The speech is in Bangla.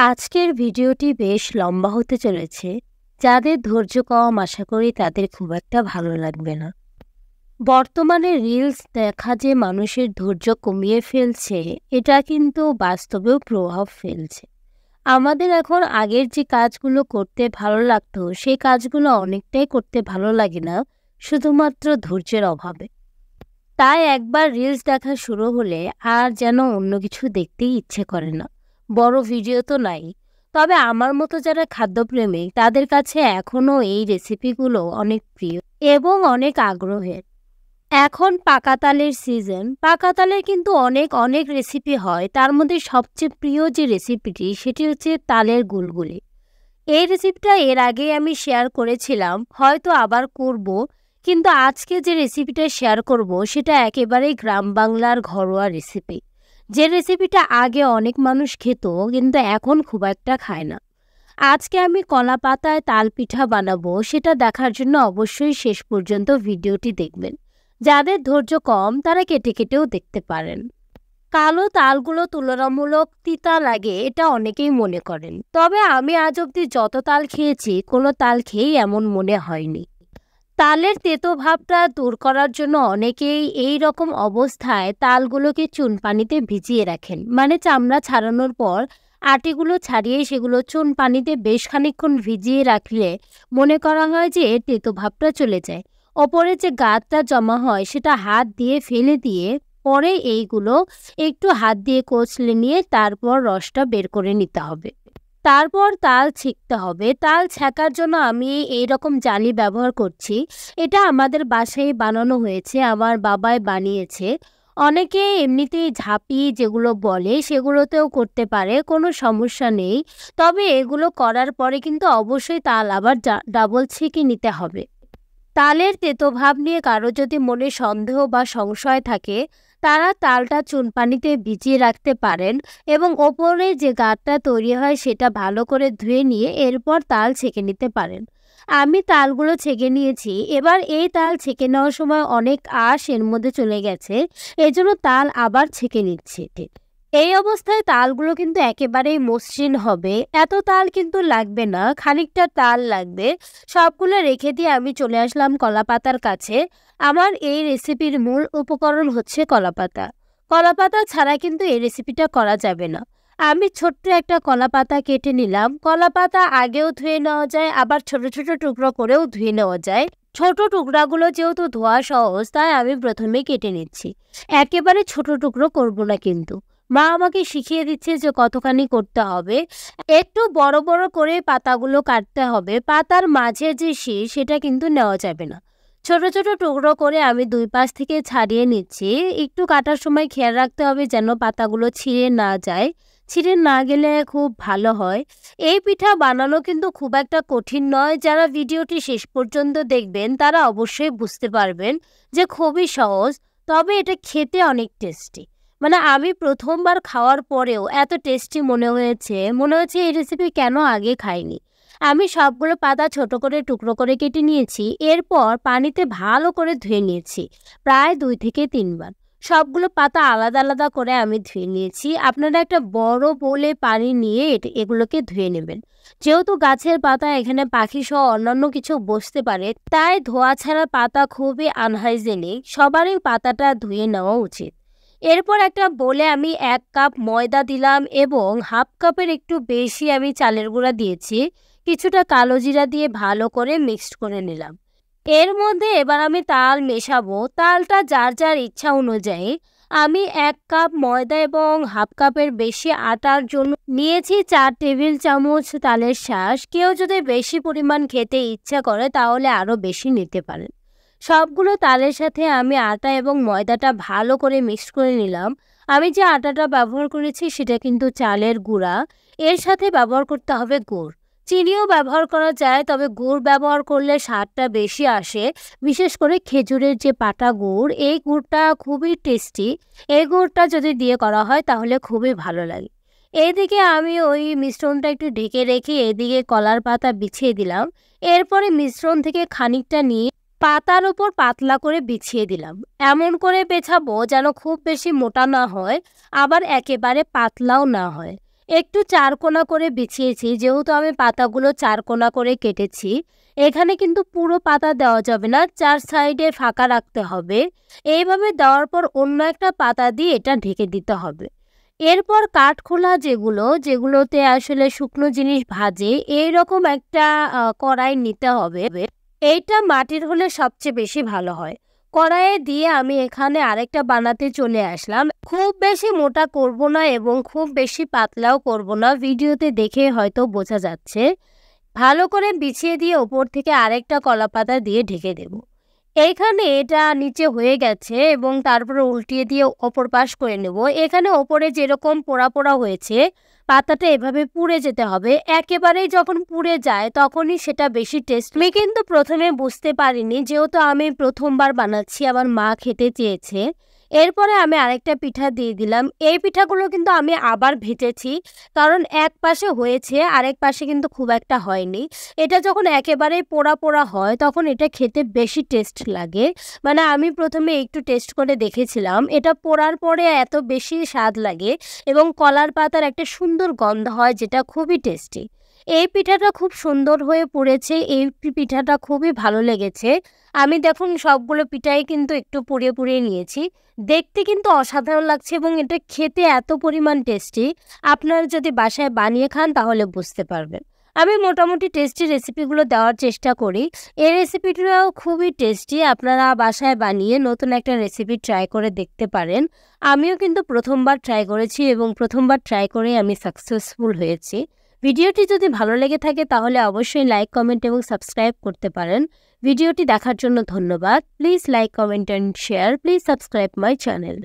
আজকের ভিডিওটি বেশ লম্বা হতে চলেছে। যাদের ধৈর্য কম আশা করি তাদের খুব একটা ভালো লাগবে না। বর্তমানে রিলস দেখা যে মানুষের ধৈর্য কমিয়ে ফেলছে, এটা কিন্তু বাস্তবেও প্রভাব ফেলছে। আমাদের এখন আগের যে কাজগুলো করতে ভালো লাগতো, সেই কাজগুলো অনেকটাই করতে ভালো লাগে না, শুধুমাত্র ধৈর্যের অভাবে। তাই একবার রিলস দেখা শুরু হলে আর যেন অন্য কিছু দেখতেই ইচ্ছে করে না। বড় ভিডিও তো নাই, তবে আমার মতো যারা খাদ্যপ্রেমিক তাদের কাছে এখনও এই রেসিপিগুলো অনেক প্রিয় এবং অনেক আগ্রহের। এখন পাকা তালের সিজন, পাকা তালের কিন্তু অনেক অনেক রেসিপি হয়। তার মধ্যে সবচেয়ে প্রিয় যে রেসিপিটি সেটি হচ্ছে তালের গুলগুলি। এই রেসিপিটা এর আগে আমি শেয়ার করেছিলাম, হয়তো আবার করব। কিন্তু আজকে যে রেসিপিটা শেয়ার করব সেটা একেবারেই গ্রাম বাংলার ঘরোয়া রেসিপি। যে রেসিপিটা আগে অনেক মানুষ খেত কিন্তু এখন খুব একটা খায় না। আজকে আমি কলা পাতায় তাল পিঠা বানাবো, সেটা দেখার জন্য অবশ্যই শেষ পর্যন্ত ভিডিওটি দেখবেন। যাদের ধৈর্য কম তারা কেটে কেটেও দেখতে পারেন। কালো তালগুলো তুলনামূলক তিতা লাগে, এটা অনেকেই মনে করেন। তবে আমি আজ অবধি যত তাল খেয়েছি কোনো তাল খেয়েই এমন মনে হয়নি। তালের তেতো ভাবটা দূর করার জন্য অনেকেই এই রকম অবস্থায় তালগুলোকে চুন পানিতে ভিজিয়ে রাখেন, মানে চামড়া ছাড়ানোর পর আটিগুলো ছাড়িয়ে সেগুলো চুন পানিতে বেশ খানিকক্ষণ ভিজিয়ে রাখলে মনে করা হয় যে এর তেতো ভাবটা চলে যায়। ওপরে যে গাদটা জমা হয় সেটা হাত দিয়ে ফেলে দিয়ে পরে এইগুলো একটু হাত দিয়ে কচলে নিয়ে তারপর রসটা বের করে নিতে হবে। তারপর তাল ছেঁকতে হবে। তাল ছেঁকার জন্য আমি এই রকম জালি ব্যবহার করছি। এটা আমাদের বাসায় বানানো হয়েছে, আমার বাবাই বানিয়েছে। অনেকে এমনিতেই ঝাঁপি যেগুলো বলে সেগুলোতেও করতে পারে, কোনো সমস্যা নেই। তবে এগুলো করার পরে কিন্তু অবশ্যই তাল আবার ডাবল ছেঁকে নিতে হবে। তালের তেতো ভাব নিয়ে কারো যদি মনে সন্দেহ বা সংশয় থাকে, তারা তালটা চুন পানিতে ভিজিয়ে রাখতে পারেন এবং ওপরে যে গাঁটটা তৈরি হয় সেটা ভালো করে ধুয়ে নিয়ে এরপর তাল ছেঁকে নিতে পারেন। আমি তালগুলো ছেঁকে নিয়েছি। এবার এই তাল ছেঁকে নেওয়ার সময় অনেক আঁশ এর মধ্যে চলে গেছে, এজন্য তাল আবার ছেঁকে নিচ্ছি। এই অবস্থায় তালগুলো কিন্তু একেবারেই মসৃণ হবে। এত তাল কিন্তু লাগবে না, খানিকটা তাল লাগবে। সবগুলো রেখে দিয়ে আমি চলে আসলাম কলাপাতার কাছে। আমার এই রেসিপির মূল উপকরণ হচ্ছে কলাপাতা। কলাপাতা ছাড়া কিন্তু এই রেসিপিটা করা যাবে না। আমি ছোট্ট একটা কলাপাতা কেটে নিলাম। কলাপাতা আগেও ধুয়ে নেওয়া যায়, আবার ছোট ছোট টুকরো করেও ধুয়ে নেওয়া যায়। ছোট টুকরাগুলো যেহেতু ধোয়া সহজ তাই আমি প্রথমেই কেটে নিচ্ছি। একেবারে ছোট টুকরো করব না কিন্তু। মা আমাকে শিখিয়ে দিচ্ছে যে কতখানি করতে হবে। একটু বড় বড় করে পাতাগুলো কাটতে হবে। পাতার মাঝে যে শীষ সেটা কিন্তু নেওয়া যাবে না। ছোট ছোট টুকরো করে আমি দুই পাশ থেকে ছাড়িয়ে নিচ্ছি। একটু কাটার সময় খেয়াল রাখতে হবে যেন পাতাগুলো ছিঁড়ে না যায়। ছিঁড়ে না গেলে খুব ভালো হয়। এই পিঠা বানানো কিন্তু খুব একটা কঠিন নয়। যারা ভিডিওটি শেষ পর্যন্ত দেখবেন তারা অবশ্যই বুঝতে পারবেন যে খুবই সহজ। তবে এটা খেতে অনেক টেস্টি। মানে আমি প্রথমবার খাওয়ার পরেও এত টেস্টি মনে হয়েছে এই রেসিপি কেন আগে খাইনি। আমি সবগুলো পাতা ছোট করে টুকরো করে কেটে নিয়েছি। এরপর পানিতে ভালো করে ধুয়ে নিয়েছি, প্রায় 2 থেকে 3 বার। সবগুলো পাতা আলাদা আলাদা করে আমি ধুয়ে নিয়েছি। আপনারা একটা বড় বোলে পানি নিয়ে এগুলোকে ধুয়ে নেবেন। যেহেতু গাছের পাতা এখানে পাখি সহ অন্যান্য কিছু বসতে পারে, তাই ধোয়া ছাড়া পাতা খুবই আনহাইজেনিক। সবারই পাতাটা ধুয়ে নেওয়া উচিত। এরপর একটা বোলে আমি 1 কাপ ময়দা দিলাম এবং হাফ কাপের একটু বেশি আমি চালের গুঁড়া দিয়েছি। কিছুটা কালো জিরা দিয়ে ভালো করে মিক্সড করে নিলাম। এর মধ্যে এবার আমি তাল মেশাবো। তালটা যার যার ইচ্ছা অনুযায়ী। আমি 1 কাপ ময়দা এবং হাফ কাপের বেশি আটার জন্য নিয়েছি 4 টেবিল চামচ তালের শাঁস। কেউ যদি বেশি পরিমাণ খেতে ইচ্ছা করে তাহলে আরও বেশি নিতে পারেন। সবগুলো তালের সাথে আমি আটা এবং ময়দাটা ভালো করে মিক্স করে নিলাম। আমি যে আটাটা ব্যবহার করেছি সেটা কিন্তু চালের গুঁড়া। এর সাথে ব্যবহার করতে হবে গুড়। চিনিও ব্যবহার করা যায়, তবে গুড় ব্যবহার করলে স্বাদটা বেশি আসে। বিশেষ করে খেজুরের যে পাটা গুড়, এই গুড়টা খুবই টেস্টি। এই গুড়টা যদি দিয়ে করা হয় তাহলে খুবই ভালো লাগে। এইদিকে আমি ওই মিশ্রণটা একটু ঢেকে রেখে এদিকে কলার পাতা বিছিয়ে দিলাম। এরপরে মিশ্রণ থেকে খানিকটা নিয়ে পাতার উপর পাতলা করে বিছিয়ে দিলাম। এমন করে পেছাবো যেন খুব বেশি মোটা না হয়, আবার একেবারে পাতলাও না হয়। একটু চারকোনা করে বিছিয়েছি, যেহেতু আমি পাতাগুলো চারকোনা করে কেটেছি। এখানে কিন্তু পুরো পাতা দেওয়া যাবে না, 4 সাইডে ফাঁকা রাখতে হবে। এইভাবে দেওয়ার পর অন্য একটা পাতা দিয়ে এটা ঢেকে দিতে হবে। এরপর কাঠখোলা যেগুলোতে আসলে শুকনো জিনিস ভাজে, এইরকম একটা কড়াই নিতে হবে। এইটা মাটির হলে সবচেয়ে বেশি ভালো হয়। কড়াইয়ে দিয়ে আমি এখানে আরেকটা বানাতে চলে আসলাম। খুব বেশি মোটা করব না এবং খুব বেশি পাতলাও করব না, ভিডিওতে দেখে হয়তো বোঝা যাচ্ছে। ভালো করে বিছিয়ে দিয়ে ওপর থেকে আরেকটা কলাপাতা দিয়ে ঢেকে দেব। এইখানে এটা নিচে হয়ে গেছে এবং তারপরে উল্টিয়ে দিয়ে অপর পাশ করে নেব। এখানে ওপরে যেরকম পোড়া পোড়া হয়েছে, পাতাটা এভাবে পুড়ে যেতে হবে। একেবারেই যখন পুড়ে যায় তখনই সেটা বেশি টেস্ট। আমি কিন্তু প্রথমে বুঝতে পারিনি, যেহেতু আমি প্রথমবার বানাচ্ছি, আমার মা খেতে চেয়েছে। এরপরে আমি আরেকটা পিঠা দিয়ে দিলাম। এই পিঠাগুলো কিন্তু আমি আবার ভেজেছি, কারণ এক পাশে হয়েছে আরেক পাশে কিন্তু খুব একটা হয়নি। এটা যখন একেবারেই পোড়া পোড়া হয় তখন এটা খেতে বেশি টেস্ট লাগে। মানে আমি প্রথমে একটু টেস্ট করে দেখেছিলাম, এটা পোড়ার পরে এত বেশি স্বাদ লাগে এবং কলার পাতার একটা সুন্দর গন্ধ হয়, যেটা খুবই টেস্টি। এই পিঠাটা খুব সুন্দর হয়ে পড়েছে, এই পিঠাটা খুবই ভালো লেগেছে। আমি দেখুন সবগুলো পিঠাই কিন্তু একটু পুড়িয়ে পুড়িয়ে নিয়েছি। দেখতে কিন্তু অসাধারণ লাগছে এবং এটা খেতে এত পরিমাণ টেস্টি, আপনারা যদি বাসায় বানিয়ে খান তাহলে বুঝতে পারবেন। আমি মোটামুটি টেস্টি রেসিপিগুলো দেওয়ার চেষ্টা করি। এই রেসিপিটাও খুবই টেস্টি, আপনারা বাসায় বানিয়ে নতুন একটা রেসিপি ট্রাই করে দেখতে পারেন। আমিও কিন্তু প্রথমবার ট্রাই করেছি এবং প্রথমবার ট্রাই করেই আমি সাকসেসফুল হয়েছি। ভিডিওটি যদি ভালো লেগে থাকে তাহলে অবশ্যই লাইক, কমেন্ট এবং সাবস্ক্রাইব করতে পারেন। ভিডিওটি দেখার জন্য ধন্যবাদ। Please like, comment and share. Please subscribe my channel.